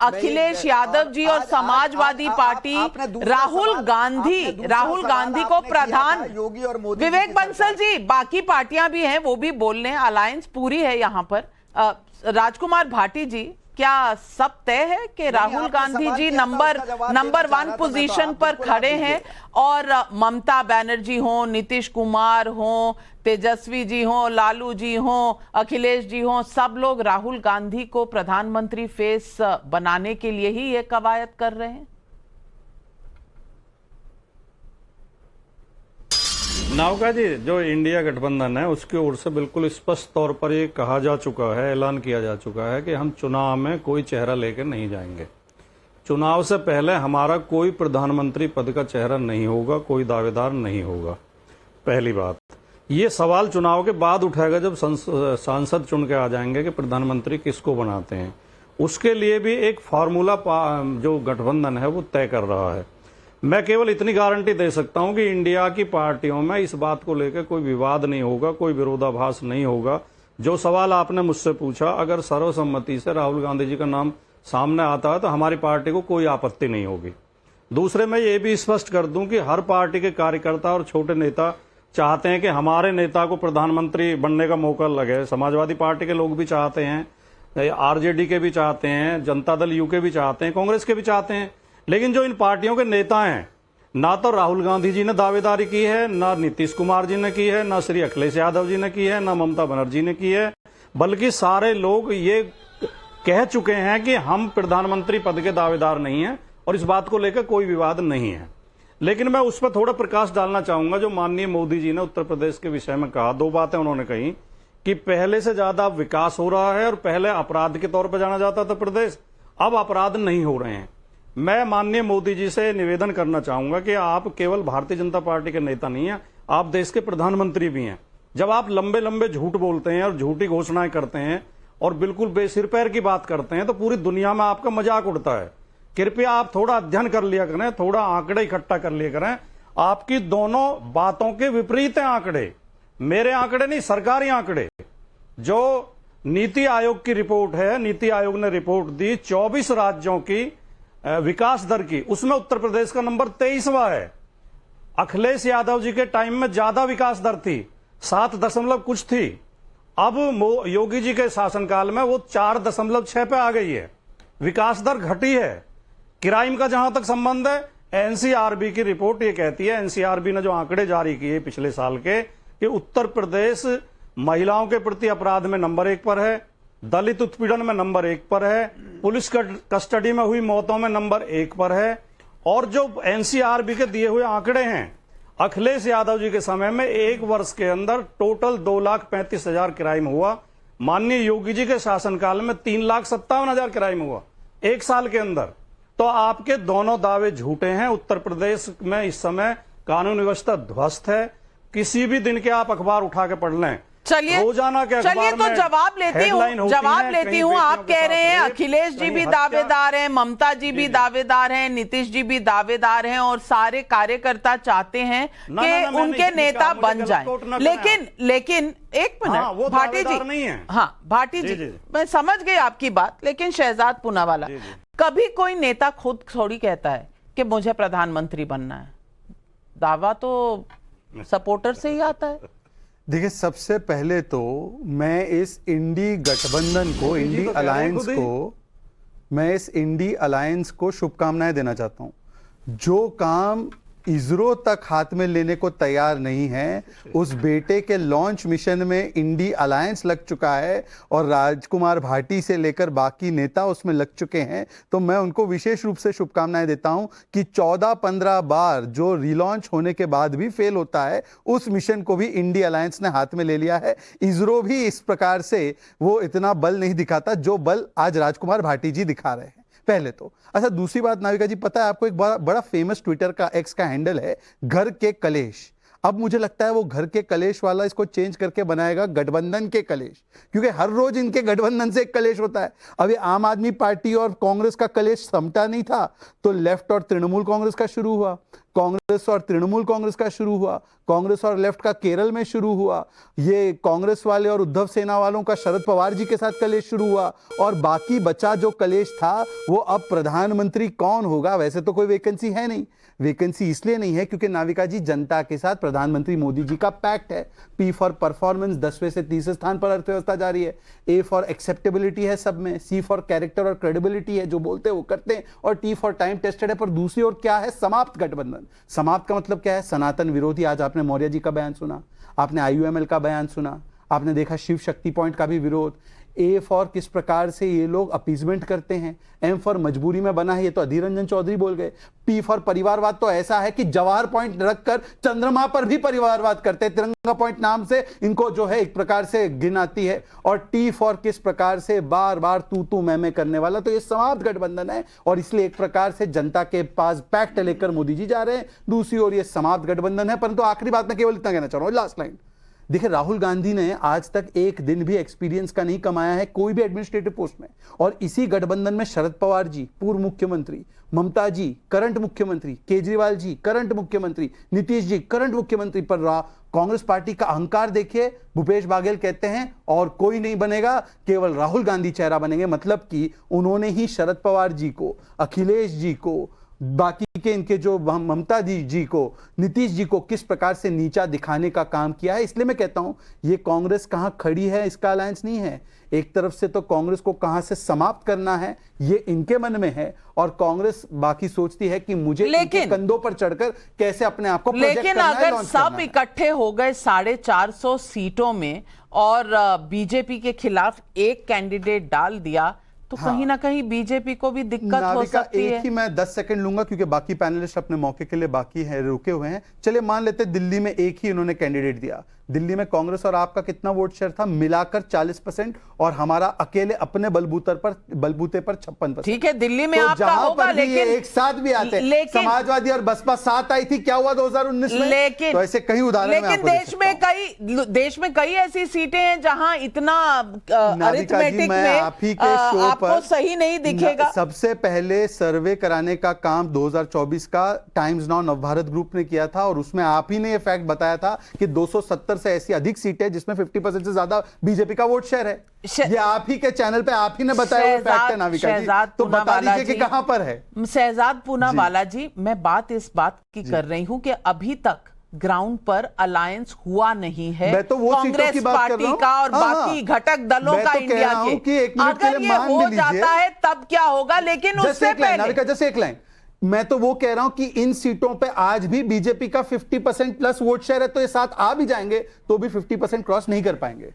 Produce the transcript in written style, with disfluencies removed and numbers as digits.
अखिलेश यादव जी और समाजवादी पार्टी राहुल गांधी को प्रधान, योगी और मोदी, विवेक बंसल जी, बाकी पार्टियां भी हैं, वो भी बोल रहे हैं, अलायंस पूरी है यहाँ पर। राजकुमार भाटी जी, क्या सब तय है कि राहुल गांधी जी नंबर 1 पोजीशन पर खड़े हैं और ममता बनर्जी हो, नीतीश कुमार हो, तेजस्वी जी हो, लालू जी हो, अखिलेश जी हो, सब लोग राहुल गांधी को प्रधानमंत्री फेस बनाने के लिए ही ये कवायद कर रहे हैं? नावका जी, जो इंडिया गठबंधन है उसकी ओर से बिल्कुल स्पष्ट तौर पर ये कहा जा चुका है, ऐलान किया जा चुका है कि हम चुनाव में कोई चेहरा लेकर नहीं जाएंगे। चुनाव से पहले हमारा कोई प्रधानमंत्री पद का चेहरा नहीं होगा, कोई दावेदार नहीं होगा। पहली बात, ये सवाल चुनाव के बाद उठाएगा जब सांसद चुन के आ जाएंगे कि प्रधानमंत्री किसको बनाते हैं। उसके लिए भी एक फार्मूला जो गठबंधन है वो तय कर रहा है। मैं केवल इतनी गारंटी दे सकता हूं कि इंडिया की पार्टियों में इस बात को लेकर कोई विवाद नहीं होगा, कोई विरोधाभास नहीं होगा। जो सवाल आपने मुझसे पूछा, अगर सर्वसम्मति से राहुल गांधी जी का नाम सामने आता है तो हमारी पार्टी को कोई आपत्ति नहीं होगी। दूसरे, मैं ये भी स्पष्ट कर दूं कि हर पार्टी के कार्यकर्ता और छोटे नेता चाहते हैं कि हमारे नेता को प्रधानमंत्री बनने का मौका लगे। समाजवादी पार्टी के लोग भी चाहते हैं, आरजेडी के भी चाहते हैं, जनता दल यू के भी चाहते हैं, कांग्रेस के भी चाहते हैं। लेकिन जो इन पार्टियों के नेता हैं, ना तो राहुल गांधी जी ने दावेदारी की है, ना नीतीश कुमार जी ने की है, ना श्री अखिलेश यादव जी ने की है, ना ममता बनर्जी ने की है, बल्कि सारे लोग ये कह चुके हैं कि हम प्रधानमंत्री पद के दावेदार नहीं हैं और इस बात को लेकर कोई विवाद नहीं है। लेकिन मैं उस पर थोड़ा प्रकाश डालना चाहूंगा जो माननीय मोदी जी ने उत्तर प्रदेश के विषय में कहा। 2 बातें उन्होंने कही कि पहले से ज्यादा विकास हो रहा है और पहले अपराध के तौर पर जाना जाता था प्रदेश, अब अपराध नहीं हो रहे हैं। मैं माननीय मोदी जी से निवेदन करना चाहूंगा कि आप केवल भारतीय जनता पार्टी के नेता नहीं हैं, आप देश के प्रधानमंत्री भी हैं। जब आप लंबे लंबे झूठ बोलते हैं और झूठी घोषणाएं करते हैं और बिल्कुल बेसिर पैर की बात करते हैं तो पूरी दुनिया में आपका मजाक उड़ता है। कृपया आप थोड़ा अध्ययन कर लिया करें, थोड़ा आंकड़े इकट्ठा कर लिया करें। आपकी दोनों बातों के विपरीत हैं आंकड़े, मेरे आंकड़े नहीं, सरकारी आंकड़े। जो नीति आयोग की रिपोर्ट है, नीति आयोग ने रिपोर्ट दी 24 राज्यों की विकास दर की, उसमें उत्तर प्रदेश का नंबर 23वां है। अखिलेश यादव जी के टाइम में ज्यादा विकास दर थी, 7 दशमलव कुछ थी। अब योगी जी के शासनकाल में वो 4.6 पे आ गई है। विकास दर घटी है। क्राइम का जहां तक संबंध है, एनसीआरबी की रिपोर्ट ये कहती है, एनसीआरबी ने जो आंकड़े जारी किए पिछले साल के, कि उत्तर प्रदेश महिलाओं के प्रति अपराध में नंबर 1 पर है, दलित उत्पीड़न में नंबर 1 पर है, पुलिस कस्टडी में हुई मौतों में नंबर 1 पर है। और जो एनसीआरबी के दिए हुए आंकड़े हैं, अखिलेश यादव जी के समय में 1 वर्ष के अंदर टोटल 2,35,000 क्राइम हुआ। माननीय योगी जी के शासनकाल में 3,57,000 क्राइम हुआ 1 साल के अंदर। तो आपके दोनों दावे झूठे हैं। उत्तर प्रदेश में इस समय कानून व्यवस्था ध्वस्त है। किसी भी दिन के आप अखबार उठा के पढ़ लें, रोजाना के चलिए तो जवाब लेती हूँ। आप कह रहे हैं अखिलेश जी भी दावेदार हैं, ममता जी भी दावेदार हैं, नीतीश जी भी दावेदार हैं और सारे कार्यकर्ता चाहते हैं कि उनके नेता बन जाएं। लेकिन एक मिनट भाटी जी, हाँ भाटी जी, मैं समझ गई आपकी बात, लेकिन शहजाद पूनावाला, कभी कोई नेता खुद थोड़ी कहता है कि मुझे प्रधानमंत्री बनना है। दावा तो सपोर्टर से ही आता है। देखिए, सबसे पहले तो मैं इस इंडी गठबंधन को, इंडी अलायंस को शुभकामनाएं देना चाहता हूं। जो काम इसरो तक हाथ में लेने को तैयार नहीं है, उस बेटे के लॉन्च मिशन में इंडी अलायंस लग चुका है और राजकुमार भाटी से लेकर बाकी नेता उसमें लग चुके हैं। तो मैं उनको विशेष रूप से शुभकामनाएं देता हूं कि 14-15 बार जो रिलॉन्च होने के बाद भी फेल होता है, उस मिशन को भी इंडी अलायंस ने हाथ में ले लिया है। इसरो भी इस प्रकार से वो इतना बल नहीं दिखाता जो बल आज राजकुमार भाटी जी दिखा रहे हैं, पहले तो। अच्छा, दूसरी बात नाविका जी, पता है आपको, एक बड़ा फेमस ट्विटर का एक्स का हैंडल है घर के कलेश। अब मुझे लगता है वो घर के कलेश वाला इसको चेंज करके बनाएगा गठबंधन के कलेश, क्योंकि हर रोज इनके गठबंधन से एक कलेश होता है। अभी आम आदमी पार्टी और कांग्रेस का कलेश समटा नहीं था, तो लेफ्ट और तृणमूल कांग्रेस का शुरू हुआ। कांग्रेस और तृणमूल कांग्रेस का शुरू हुआ, कांग्रेस और लेफ्ट का केरल में शुरू हुआ, ये कांग्रेस वाले और उद्धव सेना वालों का शरद पवार जी के साथ कलेश शुरू हुआ, और बाकी बचा जो कलेश था वो अब प्रधानमंत्री कौन होगा। वैसे तो कोई वैकेंसी है नहीं, वैकेंसी इसलिए नहीं है क्योंकि नाविका जी जनता के साथ प्रधानमंत्री मोदी जी का पैक्ट है। पी फॉर परफॉर्मेंस 10वें से 30वें स्थान पर अर्थव्यवस्था जा रही है, ए फॉर एक्सेप्टेबिलिटी है सब में, सी फॉर कैरेक्टर और क्रेडिबिलिटी है, जो बोलते हैं वो करते हैं, और टी फॉर टाइम टेस्टेड है। पर दूसरी ओर क्या है, समाप्त गठबंधन। समाप्त का मतलब क्या है, सनातन विरोधी। आज आपने मौर्य जी का बयान सुना, आपने IUML का बयान सुना, आपने देखा शिव शक्ति पॉइंट का भी विरोध। ए फॉर किस प्रकार से ये लोग अपीजमेंट करते हैं, एम फॉर मजबूरी में बना है, ये तो अधीर रंजन चौधरी बोल गए। पी फॉर परिवारवाद तो ऐसा है कि जवाहर पॉइंट रखकर चंद्रमा पर भी परिवारवाद करते हैं, तिरंगा पॉइंट नाम से इनको जो है एक प्रकार से घिन आती है। और टी फॉर किस प्रकार से बार बार तू मैं करने वाला। तो ये समाप्त गठबंधन है और इसलिए एक प्रकार से जनता के पास पैक्ट लेकर मोदी जी जा रहे हैं। दूसरी ओर ये समाप्त गठबंधन है। परंतु आखिरी बात मैं केवल इतना कहना चाह रहा हूं, लास्ट लाइन देखिए, राहुल गांधी ने आज तक एक दिन भी एक्सपीरियंस का नहीं कमाया है कोई भी एडमिनिस्ट्रेटिव पोस्ट में, और इसी गठबंधन में शरद पवार जी पूर्व मुख्यमंत्री, ममता जी करंट मुख्यमंत्री, केजरीवाल जी करंट मुख्यमंत्री, नीतीश जी करंट मुख्यमंत्री। पर कांग्रेस पार्टी का अहंकार देखिए, भूपेश बाघेल कहते हैं और कोई नहीं बनेगा, केवल राहुल गांधी चेहरा बनेंगे। मतलब कि उन्होंने ही शरद पवार जी को, अखिलेश जी को, बाकी के इनके जो ममता जी को, नीतीश जी को किस प्रकार से नीचा दिखाने का काम किया है। इसलिए मैं कहता हूं ये कांग्रेस कहां खड़ी है इसका अलायंस नहीं है। एक तरफ से तो कांग्रेस को कहां से समाप्त करना है ये इनके मन में है, और कांग्रेस बाकी सोचती है कि मुझे इनके कंधों पर चढ़कर कैसे अपने आप को प्रोजेक्ट करना है, लेकिन अगर सब इकट्ठे हो गए 450 सीटों में और बीजेपी के खिलाफ एक कैंडिडेट डाल दिया तो कहीं ना कहीं बीजेपी को भी दिक्कत हो सकती है। एक ही मैं 10 सेकंड लूंगा क्योंकि बाकी पैनलिस्ट अपने मौके के लिए बाकी है, रुके हुए हैं। चलिए मान लेते दिल्ली में एक ही इन्होंने कैंडिडेट दिया। दिल्ली में कांग्रेस और आपका कितना वोट शेयर था मिलाकर 40%, और हमारा अकेले अपने बलबूते पर 56%। ठीक है, दिल्ली में तो आपका होगा, लेकिन एक साथ भी आते हैं, समाजवादी और बसपा साथ आई थी, क्या हुआ 2019 में? लेकिन तो ऐसे कई उदाहरण लेकिन देश में कई ऐसी सीटें हैं जहां इतना अरिथमेटिक में आप ही के शो आपको पर सही नहीं दिखेगा। सबसे पहले सर्वे कराने का काम 2024 का टाइम्स नाउ नवभारत ग्रुप ने किया था, और उसमें आप ही ने यह फैक्ट बताया था कि 270 से ऐसी अधिक सीटें जिसमें 50% से ज्यादा बीजेपी का वोट शेयर है। ये आप ही के चैनल पे आप ही ने बताया हुआ फैक्ट है नाविका जी, तो बता दीजिए कि कहां पर है। शहजाद पूनावाला जी, मैं बात इस बात की कर रही हूं कि अभी तक ग्राउंड पर अलायंस हुआ नहीं है मैं तो वो कांग्रेस पार्टी का और बाकी घटक दलों का इंडिया के। अगर ये हो जाता है तब क्या होगा, लेकिन उससे पहले जैसे एक लाइन मैं तो वो कह रहा हूं कि इन सीटों पे आज भी बीजेपी का 50% प्लस वोट शेयर है, तो ये साथ आ भी जाएंगे तो भी 50% क्रॉस नहीं कर पाएंगे।